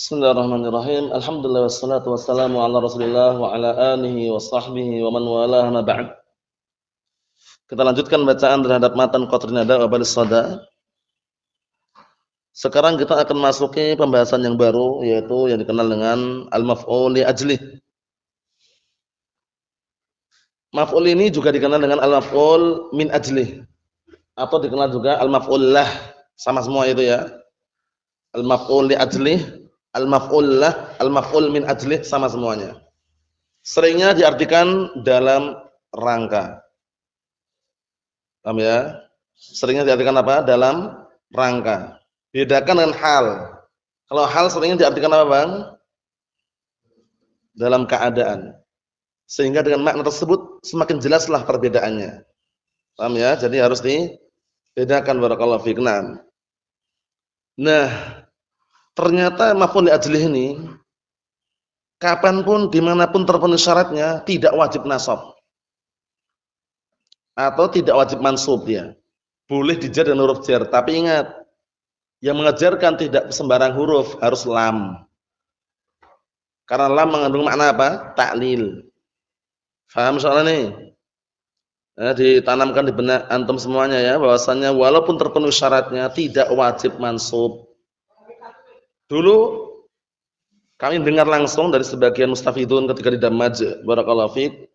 Bismillahirrahmanirrahim. Alhamdulillah wassalatu wassalamu ala Rasulillah wa ala alihi wa sahbihi wa man walah ma ba'd. Kita lanjutkan bacaan terhadap matan Qatrun Nada wa Balis Sada. Sekarang kita akan masuki pembahasan yang baru yaitu yang dikenal dengan al-maf'ul li ajlih. Maf'ul ini juga dikenal dengan al-maf'ul min ajlih atau dikenal juga al-maf'ul lah. Sama semua itu ya. Al-maf'ul li ajlih, al-maf'ul lah, al-maf'ul min ajlih sama semuanya. Seringnya diartikan dalam rangka. Paham ya? Seringnya diartikan apa? Dalam rangka. Bedakan dengan hal. Kalau hal seringnya diartikan apa, Bang? Dalam keadaan. Sehingga dengan makna tersebut semakin jelaslah perbedaannya. Paham ya? Jadi harus dibedakan barakallahu fiik. Nah, ternyata maf'ul li ajlih ini kapanpun dimanapun terpenuhi syaratnya tidak wajib nasab atau tidak wajib mansub ya. Boleh dijar dengan huruf jar, tapi ingat yang mengajarkan tidak sembarang huruf harus lam. Karena lam mengandung makna apa? Ta'lil. Faham soalnya nih? Ditanamkan di benak antum semuanya ya, bahwasannya walaupun terpenuhi syaratnya tidak wajib mansub. Dulu kami dengar langsung dari sebagian mustafidun ketika di Damaj, barakallahu fiik,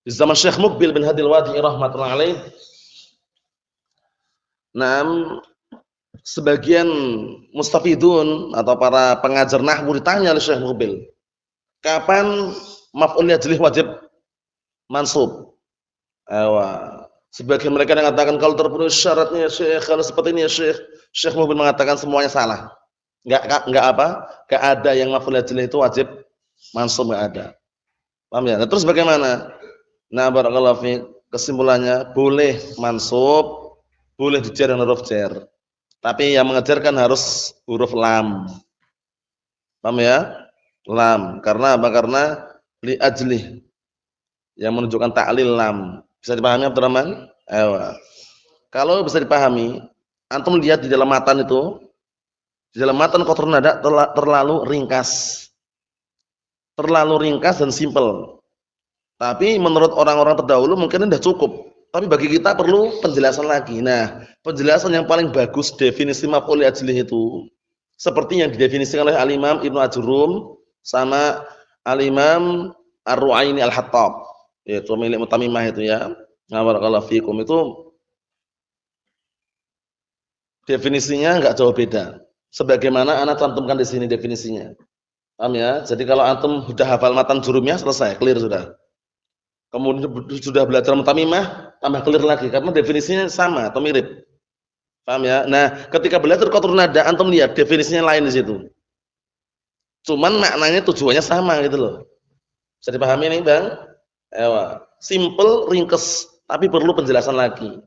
di zaman Syekh Muqbil bin Hadil Wadi'i rahmatullahi alaih. Sebagian mustafidun atau para pengajar nahwu ditanya oleh Syekh Muqbil, kapan maf'ul li ajlih wajib mansub? Sebagian mereka yang mengatakan kalau terpenuhi syaratnya ya Syekh, kalau seperti ini ya Syekh. Syekh Muqbil mengatakan semuanya salah. Enggak apa? Enggak ada yang maf'ul li ajlih itu wajib mansub, enggak ada. Paham ya? Nah, terus bagaimana? Nah, barakallahu fiik, kesimpulannya boleh mansub, boleh dijar dengan huruf jar. Tapi yang mengajarkan harus huruf lam. Paham ya? Lam. Karena apa? Karena li ajlih. Yang menunjukkan ta'lil lam. Bisa dipahami Abdurrahman? Kalau bisa dipahami, antum lihat di dalam matan itu, di dalam matan Qatrun Nada terlalu ringkas. Terlalu ringkas dan simpel. Tapi menurut orang-orang terdahulu mungkin sudah cukup. Tapi bagi kita perlu penjelasan lagi. Nah, penjelasan yang paling bagus definisi maf'ul li ajlih itu seperti yang didefinisikan oleh Al-Imam Ibnu Ajurrum sama Al-Imam Ar-Ru'aini Al-Hattab, yaitu milik Mutamimah itu ya. Barakallahu fikum, itu definisinya enggak jauh beda. Sebagaimana ana cantumkan di sini definisinya. Paham ya? Jadi kalau antum sudah hafal matan jurumnya selesai, clear sudah. Kemudian sudah belajar Mutamimah, tambah clear lagi karena definisinya sama atau mirip. Paham ya? Nah, ketika belajar Qatrun Nada antum lihat definisinya lain di situ. Cuman maknanya tujuannya sama gitu loh. Bisa dipahami nih, Bang? Simple, ringkes, tapi perlu penjelasan lagi.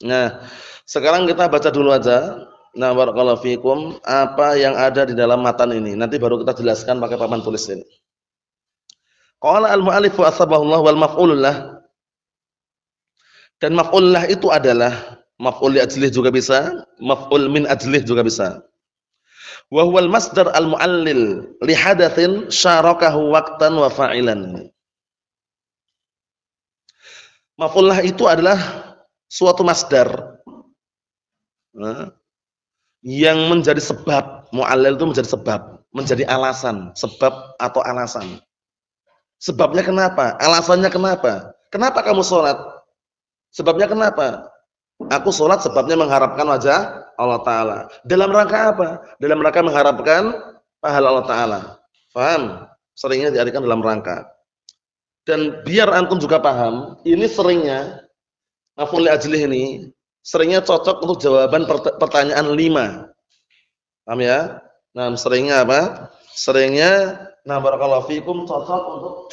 Nah, sekarang kita baca dulu aja. Nah, barakallahu fikum, apa yang ada di dalam matan ini. Nanti baru kita jelaskan pakai papan tulis ini. Qala al-mu'allif wa asbahullah wal maf'ulul lah. Dan maf'ul lah itu adalah maf'ul li ajlih juga bisa, maf'ul min ajlih juga bisa. Wa huwal masdar al-mu'allil li hadatsin syarakahu waqtan wa fa'ilan. Maf'ul lah itu adalah suatu masdar yang menjadi sebab, mu'allil itu menjadi sebab, menjadi alasan, sebab atau alasan. Sebabnya kenapa? Alasannya kenapa? Kenapa kamu sholat? Sebabnya kenapa? Aku sholat sebabnya mengharapkan wajah Allah Ta'ala. Dalam rangka apa? Dalam rangka mengharapkan pahala Allah Ta'ala. Faham? Seringnya diartikan dalam rangka. Dan biar antum juga paham, ini seringnya maf'ul li ajlih ini seringnya cocok untuk jawaban pertanyaan 5. Paham ya? Nah, seringnya apa? Seringnya barakallahu fikum cocok untuk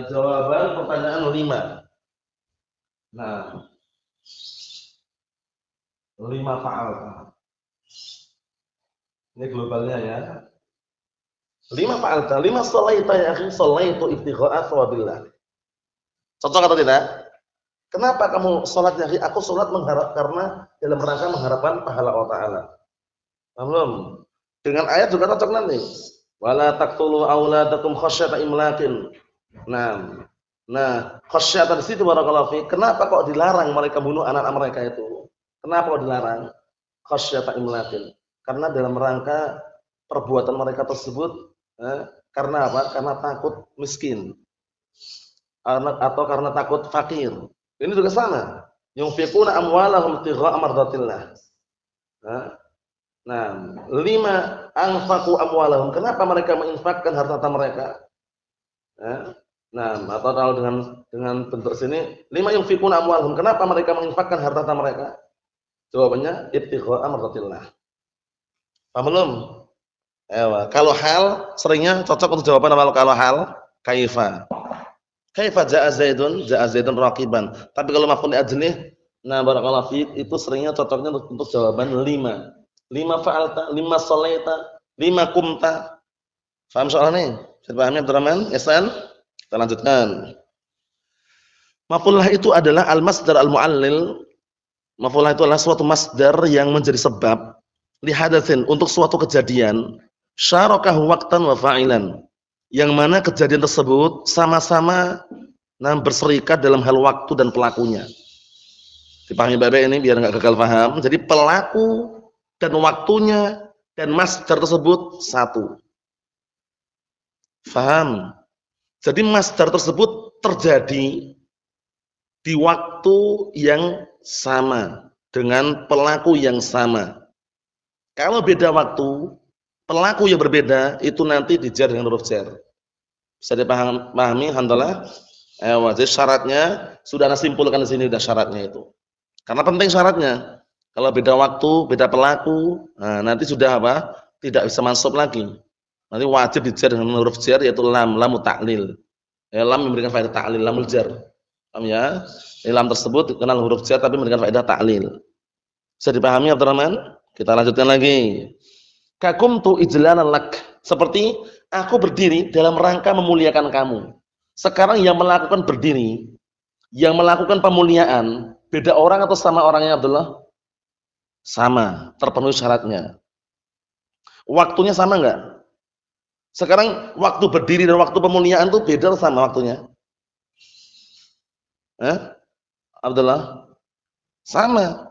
jawaban pertanyaan 5. Nah, 5 fa'al. Ini globalnya ya. 5 fa'al, 5 shalaita ya akhi, shalaitu ibtigha'a thawabillah. Cocok atau tidak? Kenapa kamu sholat ya akhi? Aku sholat karena dalam rangka mengharapkan pahala Allah Ta'ala. Paham belum? Dengan ayat juga cocok nanti. Wala taqtulu auladakum khasyata imlakin. Nah, khasyata di situ barakallahu fi. Kenapa kok dilarang mereka bunuh anak-anak mereka itu? Kenapa kok dilarang? Khasyata imlakin. Karena dalam rangka perbuatan mereka tersebut karena apa? Karena takut miskin. Atau karena takut fakir. Ini juga sama. Yunfiquna amwalahum ibtigha'a mardatillah. Nah, lima anfaqu amwalahum. Kenapa mereka menginfakkan harta mereka? Nah, atau kalau dengan bentuk sini, lima yunfiquna amwalahum. Kenapa mereka menginfakkan harta mereka? Jawabannya ibtigha'a mardatillah. Paham belum? Kalau hal seringnya cocok untuk jawaban apa kalau hal? Kaifa. Kaifa ja'a Zaidun raqiban. Tapi kalau maf'ul ajlih, nah barakallahu fiik itu seringnya cocoknya untuk jawaban lima. Lima fa'alta, lima shalaita, lima kumta. Paham soal ini? Bisa dipahami Abdurrahman? Ihsan? Kita lanjutkan. Maf'ulah itu adalah al-masdar al-mu'allil. Maf'ulah itu adalah suatu masdar yang menjadi sebab li hadatsin untuk suatu kejadian syarakahu waqtan wa fa'ilan. Yang mana kejadian tersebut sama-sama berserikat dalam hal waktu dan pelakunya. Dipahami baik-baik ini biar enggak gagal paham. Jadi pelaku dan waktunya dan masdar tersebut satu. Faham? Jadi masdar tersebut terjadi di waktu yang sama dengan pelaku yang sama. Kalau beda waktu, pelaku yang berbeda itu nanti dijar dengan huruf jar. Bisa dipahami alhamdulillah? Jadi syaratnya sudah ana simpulkan di sini sudah syaratnya itu. Karena penting syaratnya. Kalau beda waktu, beda pelaku, nanti sudah apa? Tidak bisa mansub lagi. Nanti wajib dijar dengan huruf jar yaitu lam ta'lil. Lam memberikan faedah ta'lil, lamul jar. Paham ya? Lam tersebut dikenal huruf jar tapi memberikan faedah ta'lil. Bisa dipahami Abdurrahman? Kita lanjutkan lagi. Kakumtu ijlalan lak. Seperti aku berdiri dalam rangka memuliakan kamu. Sekarang yang melakukan berdiri, yang melakukan pemuliaan, beda orang atau sama orangnya Abdullah? Sama, terpenuhi syaratnya. Waktunya sama enggak? Sekarang waktu berdiri dan waktu pemuliaan itu beda sama waktunya? Abdullah? Sama.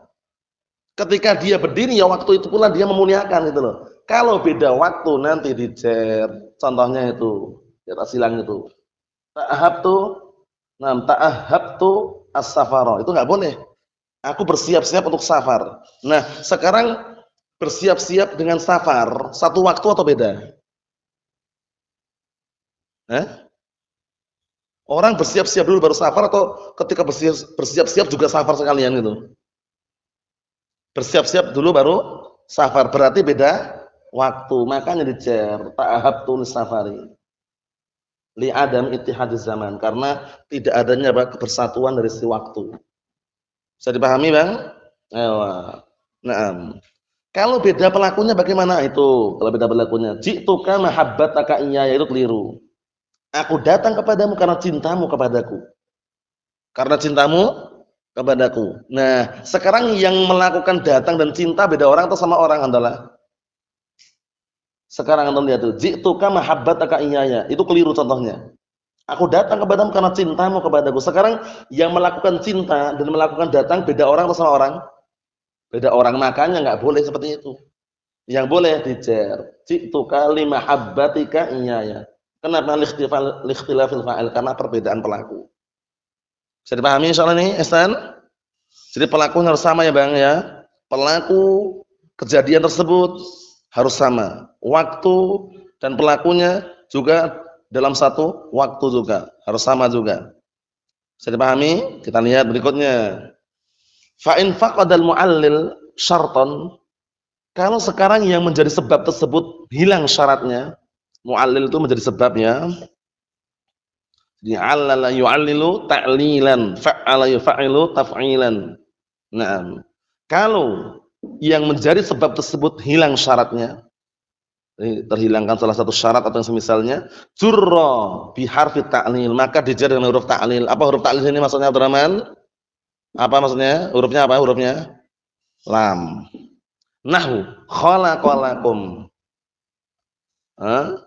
Ketika dia berdiri ya waktu itu pula dia memuliakan gitu loh. Kalau beda waktu nanti dijer. Contohnya itu, kita silang itu. Ta'ahabtu as-safara. Itu enggak boleh. Aku bersiap-siap untuk safar. Nah, sekarang bersiap-siap dengan safar, satu waktu atau beda? Orang bersiap-siap dulu baru safar atau ketika bersiap-siap juga safar sekalian gitu? Bersiap-siap dulu baru safar, berarti beda waktu. Makanya dijer ta'ahabtu lis-safari. Li adam ittihadiz zaman, karena tidak adanya kebersatuan dari si waktu. Bisa dipahami, Bang? Naam. Kalau beda pelakunya bagaimana itu? Kalau beda pelakunya, ji'tuka mahabbataka iyaya, itu keliru. Aku datang kepadamu karena cintamu kepadaku. Karena cintamu kepadaku. Nah, sekarang yang melakukan datang dan cinta beda orang atau sama orang adalah? Sekarang antum lihat tuh, ji'tuka mahabbataka iyaya, itu keliru contohnya. Aku datang kepadamu karena cintamu kepadaku. Sekarang yang melakukan cinta dan melakukan datang beda orang atau sama orang? Beda orang, makanya enggak boleh seperti itu. Yang boleh dijer, ji'tuka limahabbatika iyaya. Kenapa likhtilafil fa'il? Karena perbedaan pelaku. Bisa dipahami soal ini, Ihsan? Jadi pelaku harus sama ya, Bang ya. Pelaku kejadian tersebut harus sama. Waktu dan pelakunya juga dalam satu waktu juga, harus sama juga. Bisa dipahami? Kita lihat berikutnya. Fa in faqadal mu'allil syarton. Kalau sekarang yang menjadi sebab tersebut hilang syaratnya, mu'allil itu menjadi sebabnya. Jadi 'allala yu'allilu ta'lilan, fa'ala yuf'ilu taf'ilan. Naam. Kalau yang menjadi sebab tersebut hilang syaratnya, terhilangkan salah satu syarat atau yang semisalnya, jurra bi harfi ta'lil, maka dijar dengan huruf ta'lil. Apa huruf ta'lil ini maksudnya Abdurrahman? Apa maksudnya? Hurufnya apa hurufnya? Lam. Nahwu khalaqalakum. Hah?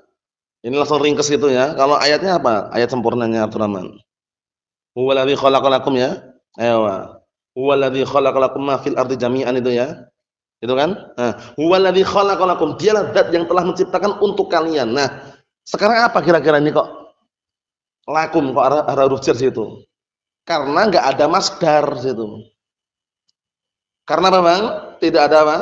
Ini langsung ringkes gitu ya. Kalau ayatnya apa? Ayat sempurnanya Abdurrahman. Huwallazi khalaqalakum ya. Ewa. Huwallazi khalaqalakum ma fil ardi jami'an itu ya. Itu kan? Nah, huwallazi khalaqalakum, dialah zat yang telah menciptakan untuk kalian. Nah, sekarang apa kira-kira ini kok lakum kok ada huruf jar situ? Karena enggak ada masdar situ. Karena apa, Bang? Tidak ada apa?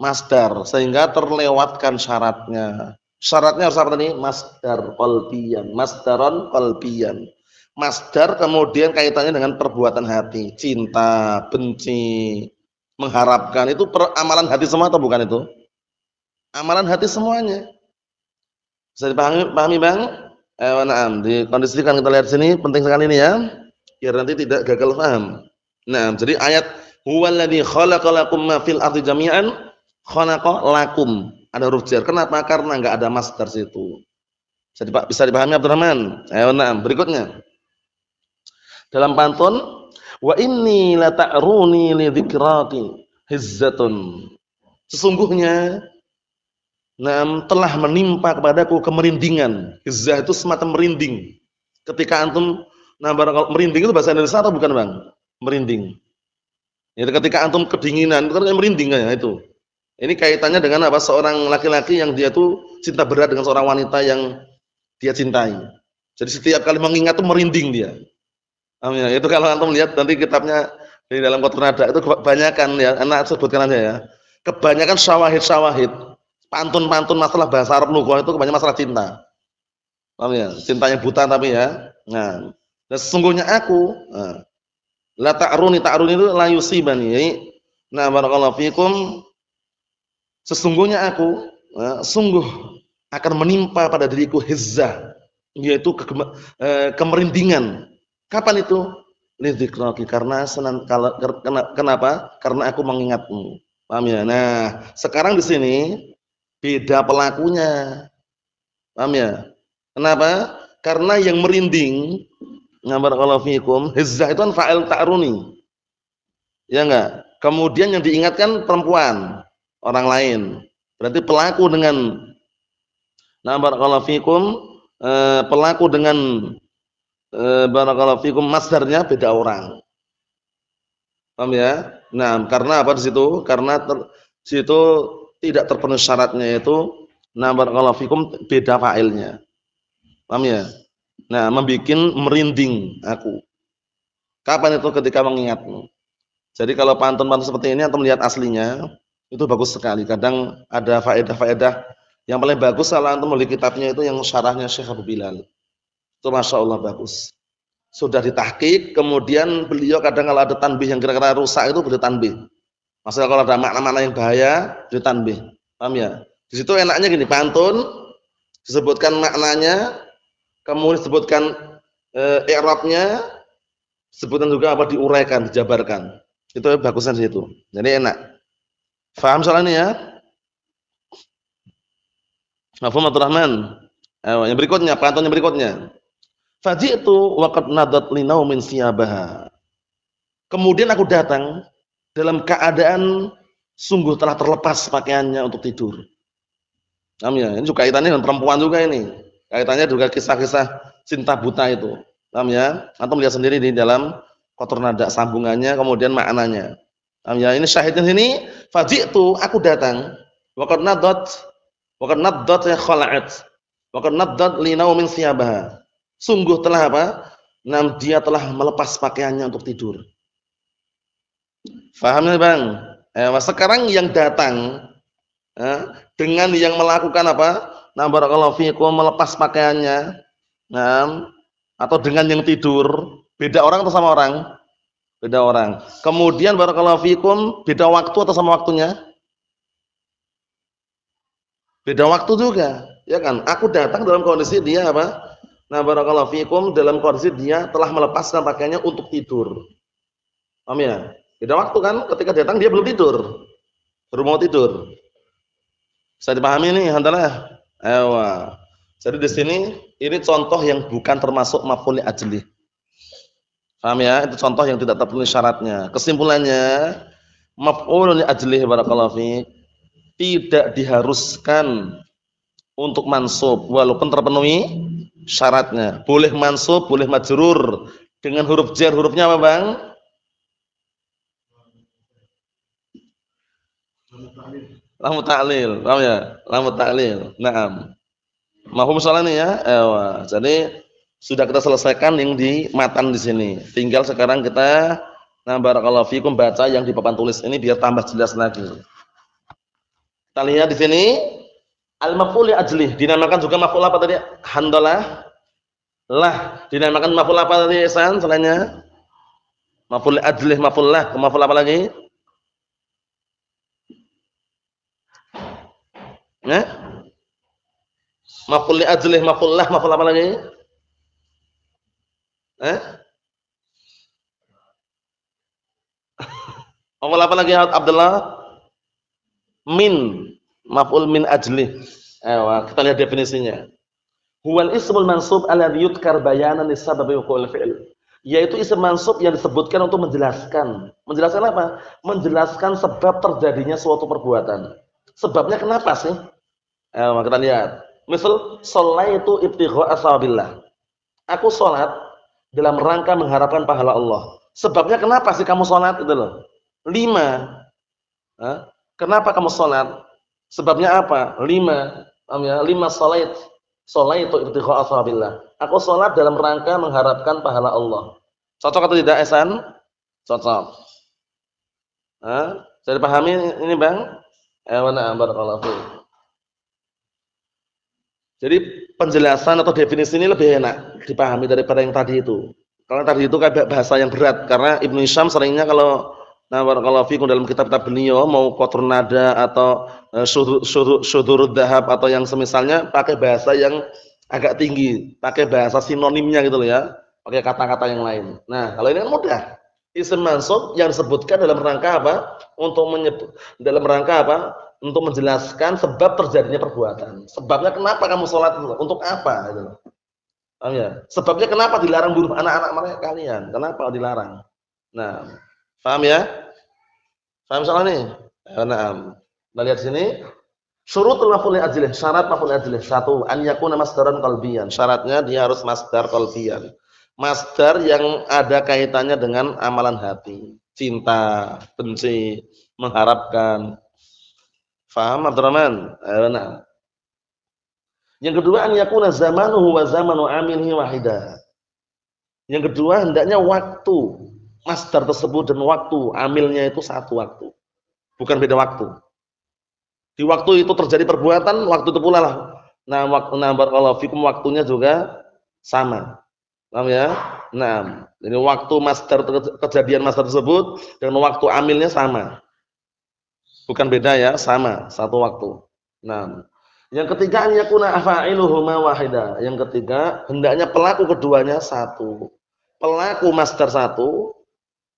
Masdar, sehingga terlewatkan syaratnya. Syaratnya harus apa tadi? Masdar qalbiyan, masdaron qalbiyan. Masdar kemudian kaitannya dengan perbuatan hati, cinta, benci, mengharapkan. Itu amalan hati semua atau bukan itu? Amalan hati semuanya. Bisa dipahami, pahami, Bang? Na'am, dikondisikan kita lihat sini, penting sekali ini ya. Biar nanti tidak gagal paham. Nah, jadi ayat huwallazi khalaqalakum ma fil ardi jami'an khalaqa lakum. Ada huruf jar. Kenapa? Karena enggak ada masdar situ. Bisa dipahami Abdurrahman? Na'am, berikutnya. Dalam pantun, wa inni la ta'runi li dzikrati hizzatun. Sesungguhnya telah menimpa kepadaku kemerindingan. Hizzah itu semacam merinding. Ketika antum merinding itu bahasa Indonesia atau bukan, Bang? Merinding. Itu ketika antum kedinginan itu kan merinding ya itu. Ini kaitannya dengan apa? Seorang laki-laki yang dia tuh cinta berat dengan seorang wanita yang dia cintai. Jadi setiap kali mengingat tuh merinding dia. Ya, itu kalau antum lihat nanti kitabnya di dalam Qatrun Nada itu kebanyakan ya, anak sebutkan aja ya. Kebanyakan syawahid, pantun-pantun masalah bahasa Arab lughah itu kebanyakan masalah cinta. Paham ya? Cinta yang buta tapi ya. Nah, dan sesungguhnya aku la ta'runi itu la yusibani. Nah, barakallahu fikum. Sesungguhnya aku sungguh akan menimpa pada diriku hizzah, yaitu kemerindingan. Kapan itu? Lidzikraki, karena kenapa? Karena aku mengingatmu. Paham ya? Nah, sekarang di sini beda pelakunya. Paham ya? Kenapa? Karena yang merinding, barakallahu fikum, hizzah itu kan fa'il ta'runi. Ya enggak? Kemudian yang diingatkan perempuan, orang lain. Berarti pelaku dengan barakallahu fikum, pelaku dengan barakallahu fikum masdarnya beda orang. Paham ya? Nah, karena apa di situ? Karena situ tidak terpenuhi syaratnya, yaitu barakallahu fikum beda fa'ilnya. Paham ya? Nah, membikin merinding aku. Kapan itu? Ketika mengingatmu. Jadi kalau pantun-pantun seperti ini atau melihat aslinya itu bagus sekali. Kadang ada faedah-faedah yang paling bagus kalau antum melihat kitabnya itu yang syarahnya Syekh Abu Bilal. Itu Masya Allah bagus. Sudah ditahqiq, kemudian beliau kadang kalau ada tanbih yang kira-kira rusak itu beliau tanbih. Masalah kalau ada makna-makna yang bahaya, beliau tanbih. Paham ya? Di situ enaknya gini, pantun disebutkan maknanya, kemudian disebutkan i'rabnya, sebutkan juga apa diuraikan, dijabarkan. Itu bagusnya di situ. Jadi enak. Faham soal ini ya? Mafhum Abdurrahman? Yang berikutnya, pantun yang berikutnya. Faji'tu wa qad nadat li naumin siyabaha. Kemudian aku datang dalam keadaan sungguh telah terlepas pakaiannya untuk tidur. Paham ya? Ini juga kaitannya dengan perempuan juga ini. Kaitannya juga kisah-kisah cinta buta itu. Paham ya? Antum lihat sendiri di dalam Qatrun Nada sambungannya kemudian maknanya. Paham ya? Ini syahidnya sini, faji'tu, aku datang. Wa qad nadat ya khala'at. Wa qad nadat li naumin siyabaha. Sungguh telah apa? Dia telah melepas pakaiannya untuk tidur. Faham ya, Bang? Sekarang yang datang dengan yang melakukan apa? Barakallahu fiikum, melepas pakaiannya. Atau dengan yang tidur, beda orang atau sama orang? Beda orang. Kemudian barakallahu fiikum, beda waktu atau sama waktunya? Beda waktu juga, ya kan? Aku datang dalam kondisi dia apa? Barakallahu fiikum, dalam kondisi dia telah melepaskan pakaiannya untuk tidur. Paham ya? Beda waktu kan? Ketika datang dia belum tidur. Baru mau tidur. Bisa dipahami nih, hantalah. Jadi di sini ini contoh yang bukan termasuk maf'ul li ajli. Paham ya? Itu contoh yang tidak terpenuhi syaratnya. Kesimpulannya, maf'ul li ajli barakallahu fiik tidak diharuskan untuk mansub walaupun terpenuhi syaratnya. Boleh mansub, boleh majrur dengan huruf jar. Hurufnya apa, Bang? Lam ta'lil. Paham ya? Lam ta'lil. Naam. Mahfum soalnya nih ya. Ewa. Jadi sudah kita selesaikan yang di matan di sini. Tinggal sekarang kita barakallahu fikum baca yang di papan tulis ini biar tambah jelas lagi. Kita lihat di sini al-maf'ul ajli dinamakan juga maf'ul apa tadi? Handalah. Lah dinamakan maf'ul apa tadi Ihsan selainnya? Maf'ul ajli, maf'ul lah. Maf'ul apa lagi? Ya? Maf'ul ajli, maf'ul lah, maf'ul apa lagi? Eh? Maf'ul apa lagi Abdullah? Min. Maf'ul min ajli. Kita lihat definisinya. Huwal ismul mansub alladhi yudkar bayanan li sababi wuqu'il fi'l. Yaitu isim mansub yang disebutkan untuk menjelaskan. Menjelaskan apa? Menjelaskan sebab terjadinya suatu perbuatan. Sebabnya kenapa sih? Kita lihat. Misal sholaitu ibtigha'a thawabillah. Aku sholat dalam rangka mengharapkan pahala Allah. Sebabnya kenapa sih kamu sholat itu loh? 5. Kenapa kamu sholat? Sebabnya apa? 5. 5 sholait. Sholaitu ibtigha'a thawabillah. Aku sholat dalam rangka mengharapkan pahala Allah. Cocok atau tidak, Ihsan? Cocok. Saya dipahami ini, Bang? Barakallahu fiik. Jadi penjelasan atau definisi ini lebih enak dipahami daripada yang tadi itu. Kalau tadi itu kayak bahasa yang berat karena Ibnu Hisham seringnya kalau barakallahu fiikum dalam kitab-kitab beliau mau qatrun nada atau syudurud dhahab atau yang semisalnya pakai bahasa yang agak tinggi, pakai bahasa sinonimnya gitu loh ya, pakai kata-kata yang lain. Nah, kalau ini kan mudah. Isim mansub yang disebutkan dalam rangka apa? Dalam rangka apa? Untuk menjelaskan sebab terjadinya perbuatan. Sebabnya kenapa kamu sholat itu? Untuk apa? Gitu. Paham ya? Sebabnya kenapa dilarang bunuh anak-anak mereka kalian? Kenapa dilarang? Nah, paham ya? Paham soal ini? Nah, kita lihat sini. Syurutul maf'ul ajlih, syarat maf'ul ajlih. 1, an yakuna masdaran qalbiyan. Syaratnya dia harus masdar qalbiyan. Masdar yang ada kaitannya dengan amalan hati. Cinta, benci, mengharapkan. Faham Abdurrahman? Nah. Yang kedua an yakuna zamanuhu wa zamanu amilihi wahida. Yang kedua hendaknya waktu masdar tersebut dan waktu amilnya itu satu waktu. Bukan beda waktu. Di waktu itu terjadi perbuatan, waktu itu pula lah. Nah, barakallahu fikum waktunya juga sama. Paham ya? Nah, jadi waktu masdar kejadian masdar tersebut dan waktu amilnya sama. Bukan beda ya, sama, satu waktu. Nah, yang ketiga an yakuna afa'iluhuma wahida. Yang ketiga, hendaknya pelaku keduanya satu. Pelaku masdar satu,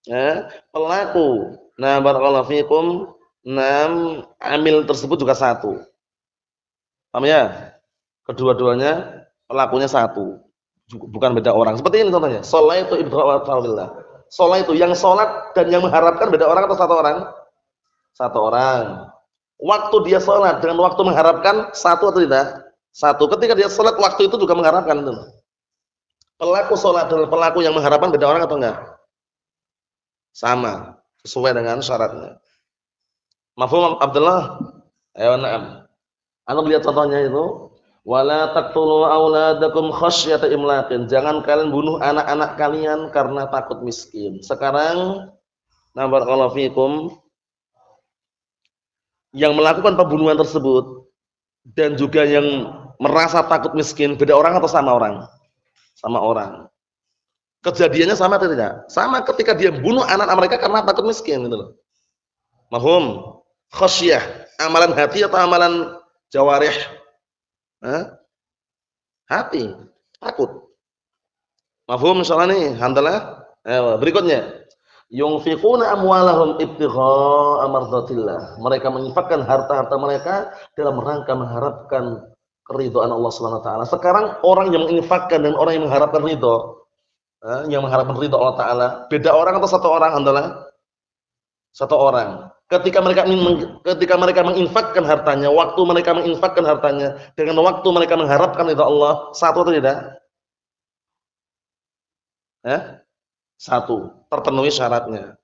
ya, pelaku. Nah, barakallahu fikum, amil tersebut juga satu. Paham ya? Kedua-duanya pelakunya satu. Bukan beda orang. Seperti ini contohnya. Sholaitu ibtigha'a thawabillah. Sholaitu yang sholat dan yang mengharapkan beda orang atau satu orang? Satu orang. Waktu dia sholat dengan waktu mengharapkan satu atau tidak? Satu. Ketika dia sholat waktu itu juga mengharapkan itu. Pelaku sholat dan pelaku yang mengharapkan beda orang atau enggak? Sama. Sesuai dengan syaratnya. Mafhum Abdullah? Ayo na'am. Anda lihat contohnya itu. Wala taqtulu auladakum khasyata imlaqin. Jangan kalian bunuh anak-anak kalian karena takut miskin. Sekarang barakallahu fikum yang melakukan pembunuhan tersebut dan juga yang merasa takut miskin beda orang atau sama orang? Sama orang. Kejadiannya sama atau tidak? Sama ketika dia bunuh anak-anak mereka karena takut miskin gitu loh. Mafhum? Khasyah, amalan hati atau amalan jawarih? Hati, takut. Mafhum insyaallah nih, handalah. Berikutnya, yunfiquna amwalahum ibtigha'a mardatillah. Mereka menginfakkan harta-harta mereka dalam rangka mengharapkan keridhaan Allah Subhanahu wa taala. Sekarang orang yang menginfakkan dan orang yang mengharapkan ridho, yang mengharapkan ridho Allah taala, beda orang atau satu orang handalah? Satu orang. Ketika mereka menginfakkan hartanya, waktu mereka menginfakkan hartanya dengan waktu mereka mengharapkan ridha Allah, satu atau tidak? Ya? Satu, terpenuhi syaratnya.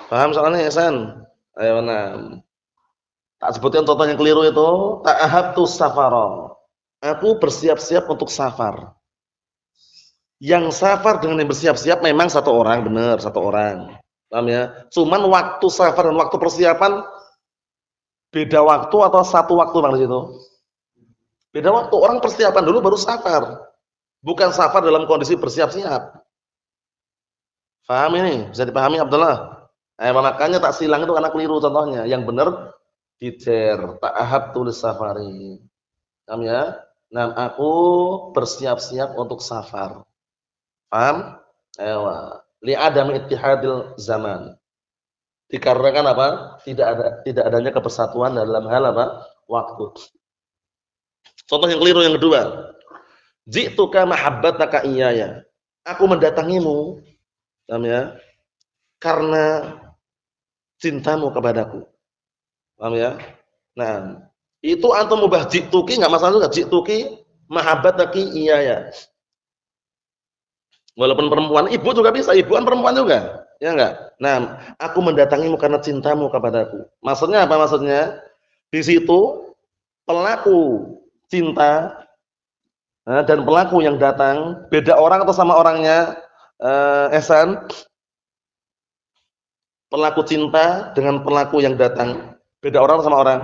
Paham soalnya ya, San? Ayo, nah. Tak sebutkan contoh yang keliru itu, ta'ahabtu safara. Aku bersiap-siap untuk safar. Yang safar dengan yang bersiap-siap memang satu orang, benar, satu orang. Paham ya? Cuman waktu safar dan waktu persiapan beda waktu atau satu waktu Bang di situ? Beda waktu. Orang persiapan dulu baru safar. Bukan safar dalam kondisi bersiap-siap. Paham ini? Bisa dipahami Abdullah? Makanya tak silang itu karena keliru contohnya. Yang benar dijer ta'ahab tulis safari. Paham ya? Nah, aku bersiap-siap untuk safar. Paham? Ewa. Li adam ittihadil zaman. Dikarenakan apa? Tidak adanya kebersatuan dalam hal apa? Waktu. Contoh yang keliru yang kedua. Ji'tuka mahabbataka iyaya. Aku mendatangimu. Paham ya? Karena cintamu kepadaku. Paham ya? Nah, itu antum mubah ji'tuki enggak masalah juga. Ji'tuki mahabbataki iyaya. Walaupun perempuan, ibu juga bisa, ibu kan perempuan juga. Ya enggak? Nah, aku mendatangimu karena cintamu kepadaku. Maksudnya apa maksudnya? Di situ pelaku cinta dan pelaku yang datang beda orang atau sama orangnya? Ehsan, pelaku cinta dengan pelaku yang datang beda orang atau sama orang?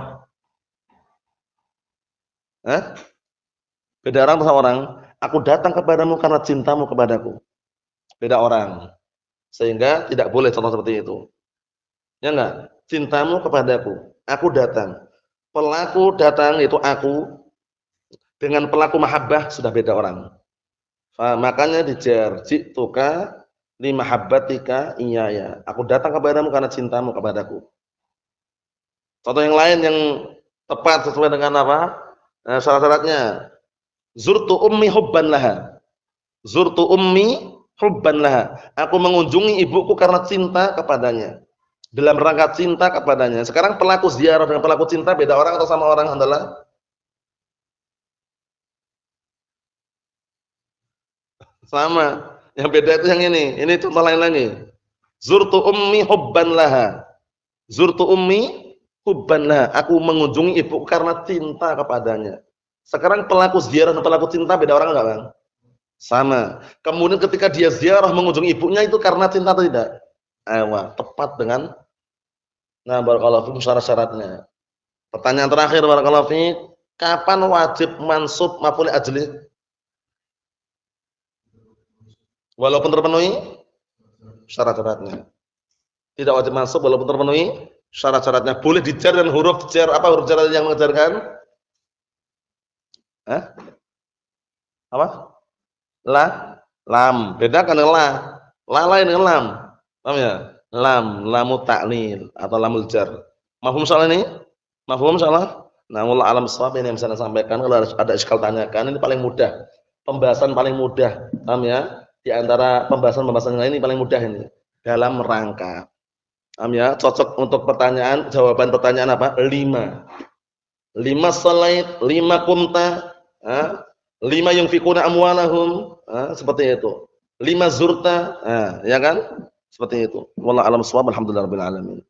Beda orang atau sama orang? Aku datang kepadamu karena cintamu kepadaku. Beda orang. Sehingga tidak boleh contoh seperti itu. Ya enggak? Cintamu kepadaku. Aku datang. Pelaku datang itu aku dengan pelaku mahabbah sudah beda orang. Makanya dijar ji'tuka li mahabbatika iyaya. Aku datang kepadamu karena cintamu kepadaku. Contoh yang lain yang tepat sesuai dengan apa? Syarat-syaratnya. Zurtu ummi hubban laha. Zurtu ummi hubban laha. Aku mengunjungi ibuku karena cinta kepadanya. Dalam rangka cinta kepadanya. Sekarang pelaku ziarah dengan pelaku cinta beda orang atau sama orang adalah? Sama. Yang beda itu yang ini. Ini contoh lain lagi. Zurtu ummi hubban laha. Zurtu ummi hubban laha. Aku mengunjungi ibuku karena cinta kepadanya. Sekarang pelaku ziarah dan pelaku cinta beda orang enggak, Bang? Sama. Kemudian ketika dia ziarah mengunjungi ibunya itu karena cinta atau tidak? Tepat dengan barakallahu fikum syarat-syaratnya. Pertanyaan terakhir barakallahu fiik, kapan wajib mansub maf'ul ajli? Walaupun terpenuhi syarat-syaratnya. Tidak wajib mansub walaupun terpenuhi syarat-syaratnya. Boleh dijar dan huruf jar. Apa huruf jar yang mengejarkan? Apa? Lam. Bedakan dengan la. La lain dengan lam. Paham ya? Lamu ta'lil atau lamul jar. Mafhum soal ini? Mafhum insyaallah? Nah, wallahu alam shawab ini yang bisa saya sampaikan. Kalau ada iskal tanyakan, ini paling mudah. Pembahasan paling mudah. Paham ya? Di antara pembahasan-pembahasan yang lain ini paling mudah ini. Dalam rangka. Paham ya? Cocok untuk pertanyaan, jawaban pertanyaan apa? 5. 5 salait, 5 kumta, 5 yunfikuna amwalahum, seperti itu. 5 zurta, ya kan? Seperti itu. Wallahu alam shawab, alhamdulillahirabbil alamin.